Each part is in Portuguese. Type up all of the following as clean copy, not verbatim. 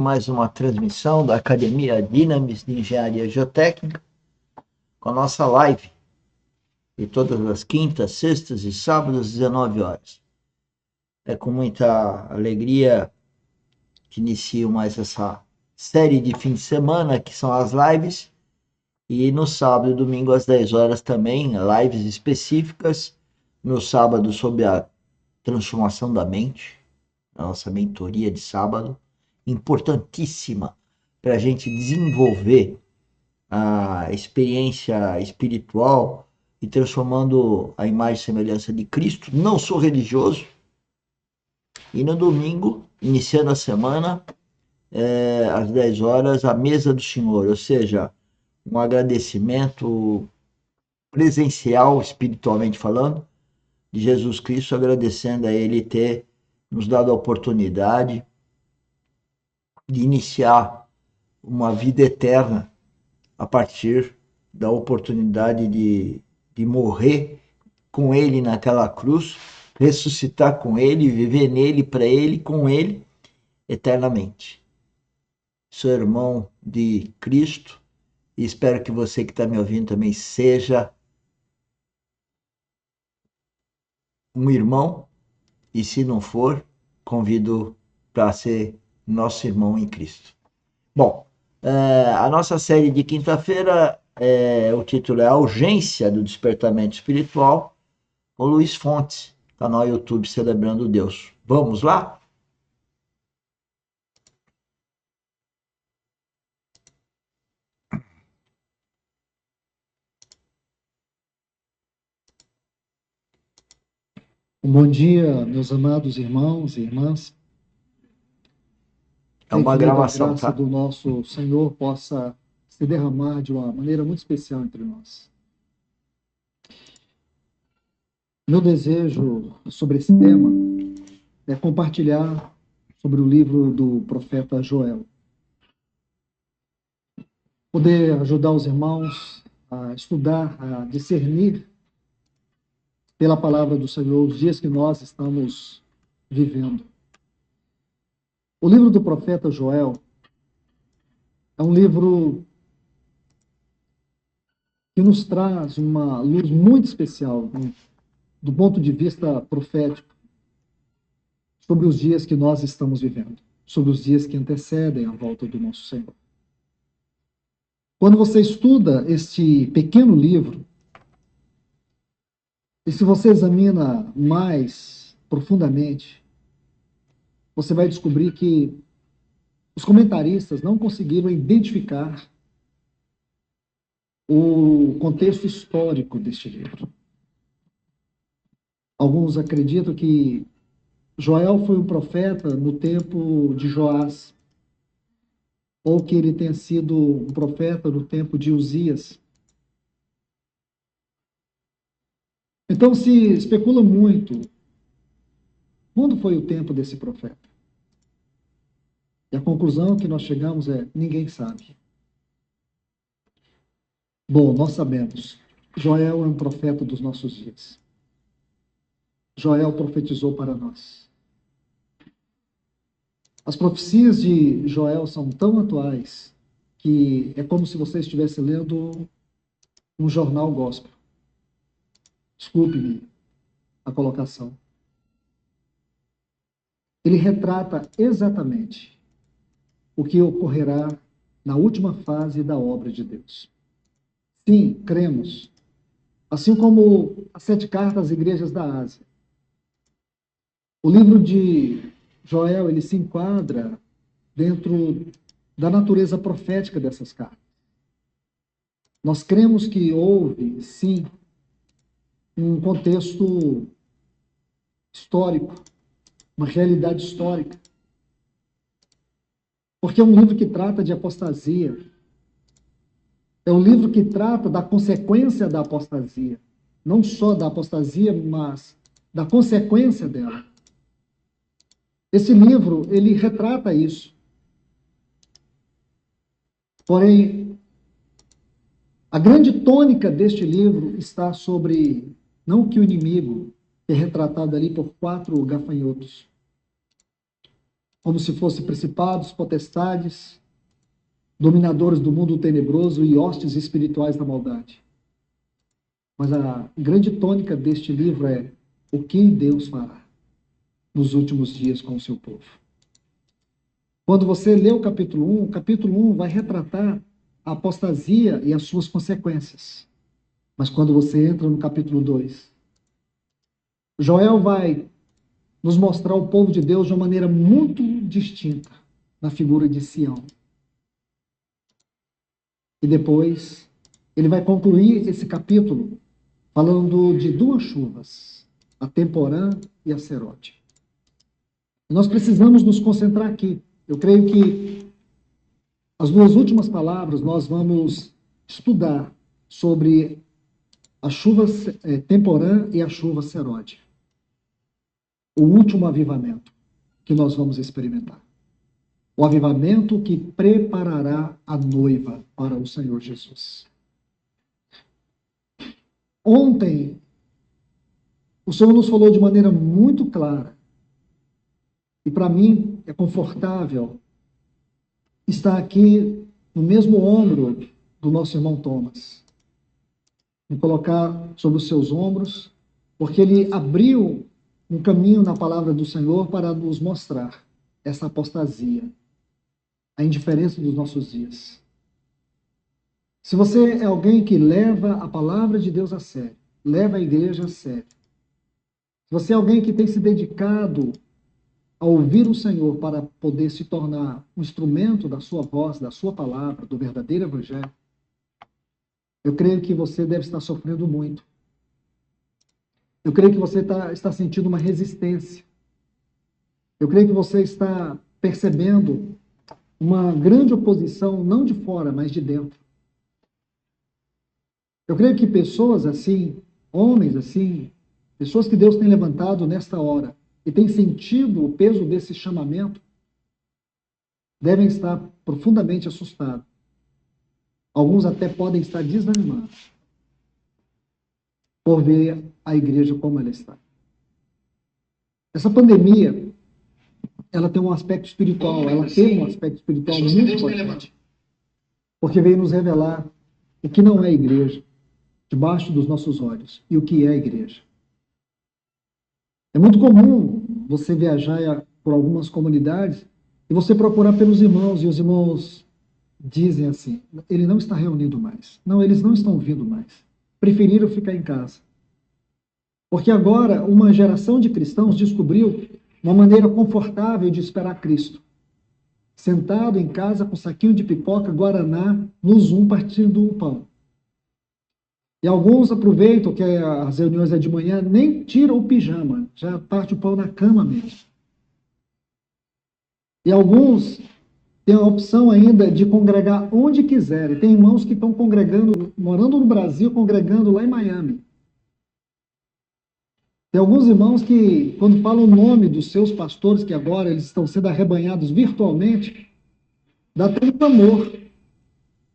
Mais uma transmissão da Academia Dinamis de Engenharia Geotécnica com a nossa live de todas as quintas, sextas e sábados às 19 horas. É com muita alegria que inicio mais essa série de fim de semana, que são as lives, e no sábado e domingo às 10 horas também, lives específicas, no sábado sobre a transformação da mente, a nossa mentoria de sábado, importantíssima para a gente desenvolver a experiência espiritual e transformando a imagem e semelhança de Cristo. Não sou religioso. E no domingo, iniciando a semana, às 10 horas, a mesa do Senhor, ou seja, um agradecimento presencial, espiritualmente falando, de Jesus Cristo, agradecendo a Ele ter nos dado a oportunidade de iniciar uma vida eterna a partir da oportunidade de morrer com Ele naquela cruz, ressuscitar com Ele, viver nele, para Ele, com Ele, eternamente. Sou irmão de Cristo e espero que você que está me ouvindo também seja um irmão, e se não for, convido para ser nosso irmão em Cristo. Bom, a nossa série de quinta-feira, o título é A Urgência do Despertamento Espiritual, o Luiz Fontes, canal YouTube Celebrando Deus. Vamos lá? Bom dia, meus amados irmãos e irmãs. É uma gravação, a graça tá? do nosso Senhor possa se derramar de uma maneira muito especial entre nós. Meu desejo sobre esse tema é compartilhar sobre o livro do profeta Joel. Poder ajudar os irmãos a estudar, a discernir pela palavra do Senhor os dias que nós estamos vivendo. O livro do profeta Joel é um livro que nos traz uma luz muito especial do ponto de vista profético sobre os dias que nós estamos vivendo, sobre os dias que antecedem a volta do nosso Senhor. Quando você estuda este pequeno livro, e se você examina mais profundamente, você vai descobrir que os comentaristas não conseguiram identificar o contexto histórico deste livro. Alguns acreditam que Joel foi um profeta no tempo de Joás, ou que ele tenha sido um profeta no tempo de Uzias. Então se especula muito quando foi o tempo desse profeta. E a conclusão que nós chegamos é: ninguém sabe. Bom, nós sabemos. Joel é um profeta dos nossos dias. Joel profetizou para nós. As profecias de Joel são tão atuais que é como se você estivesse lendo um jornal gospel. Desculpe-me a colocação. Ele retrata exatamente o que ocorrerá na última fase da obra de Deus. Sim, cremos. Assim como as 7 cartas às igrejas da Ásia. O livro de Joel, ele se enquadra dentro da natureza profética dessas cartas. Nós cremos que houve, sim, um contexto histórico, uma realidade histórica. Porque é um livro que trata de apostasia. É um livro que trata da consequência da apostasia. Não só da apostasia, mas da consequência dela. Esse livro, ele retrata isso. Porém, a grande tônica deste livro está sobre, não que o inimigo é retratado ali por 4 gafanhotos, como se fossem principados, potestades, dominadores do mundo tenebroso e hostes espirituais da maldade. Mas a grande tônica deste livro é o que Deus fará nos últimos dias com o seu povo. Quando você lê o capítulo 1 vai retratar a apostasia e as suas consequências. Mas quando você entra no capítulo 2, Joel vai nos mostrar o povo de Deus de uma maneira muito distinta na figura de Sião. E depois, ele vai concluir esse capítulo falando de duas chuvas, a temporã e a serote. Nós precisamos nos concentrar aqui. Eu creio que as duas últimas palavras nós vamos estudar sobre a chuva temporã e a chuva serote. O último avivamento que nós vamos experimentar. O avivamento que preparará a noiva para o Senhor Jesus. Ontem, o Senhor nos falou de maneira muito clara. E para mim é confortável estar aqui no mesmo ombro do nosso irmão Thomas. Me colocar sobre os seus ombros, porque ele abriu um caminho na palavra do Senhor para nos mostrar essa apostasia, a indiferença dos nossos dias. Se você é alguém que leva a palavra de Deus a sério, leva a igreja a sério, se você é alguém que tem se dedicado a ouvir o Senhor para poder se tornar um instrumento da sua voz, da sua palavra, do verdadeiro evangelho, eu creio que você deve estar sofrendo muito. Eu creio que você está sentindo uma resistência. Eu creio que você está percebendo uma grande oposição, não de fora, mas de dentro. Eu creio que pessoas assim, homens assim, pessoas que Deus tem levantado nesta hora e têm sentido o peso desse chamamento, devem estar profundamente assustados. Alguns até podem estar desanimados por ver a igreja como ela está. Essa pandemia, ela tem um aspecto espiritual, ela tem um aspecto espiritual muito importante, porque veio nos revelar o que não é a igreja, debaixo dos nossos olhos, e o que é a igreja. É muito comum você viajar por algumas comunidades e você procurar pelos irmãos, e os irmãos dizem assim, ele não está reunido mais. Não, eles não estão vindo mais. Preferiram ficar em casa. Porque agora uma geração de cristãos descobriu uma maneira confortável de esperar Cristo. Sentado em casa com saquinho de pipoca, guaraná, no Zoom, partindo um pão. E alguns aproveitam que as reuniões é de manhã, nem tiram o pijama, já parte o pão na cama mesmo. E alguns têm a opção ainda de congregar onde quiserem. Tem irmãos que estão congregando, morando no Brasil, congregando lá em Miami. Tem alguns irmãos que, quando falam o nome dos seus pastores, que agora eles estão sendo arrebanhados virtualmente, dá até um amor.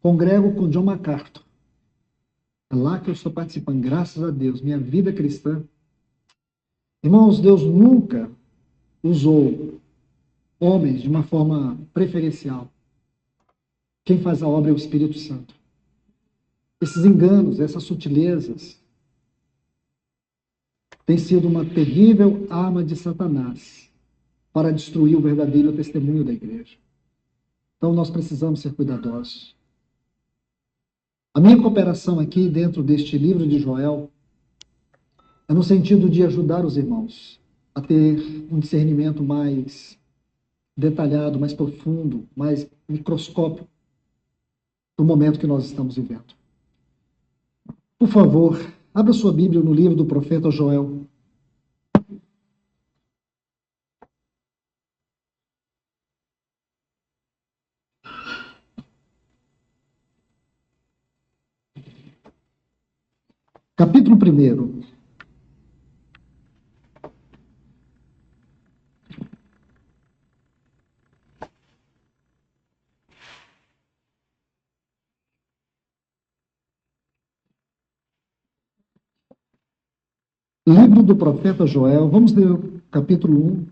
Congrego com John MacArthur. É lá que eu estou participando, graças a Deus, minha vida cristã. Irmãos, Deus nunca usou homens de uma forma preferencial. Quem faz a obra é o Espírito Santo. Esses enganos, essas sutilezas, têm sido uma terrível arma de Satanás para destruir o verdadeiro testemunho da igreja. Então nós precisamos ser cuidadosos. A minha cooperação aqui dentro deste livro de Joel é no sentido de ajudar os irmãos a ter um discernimento mais detalhado, mais profundo, mais microscópico do momento que nós estamos vivendo. Por favor, abra sua Bíblia no livro do profeta Joel. Capítulo 1. Livro do profeta Joel, vamos ler o capítulo 1,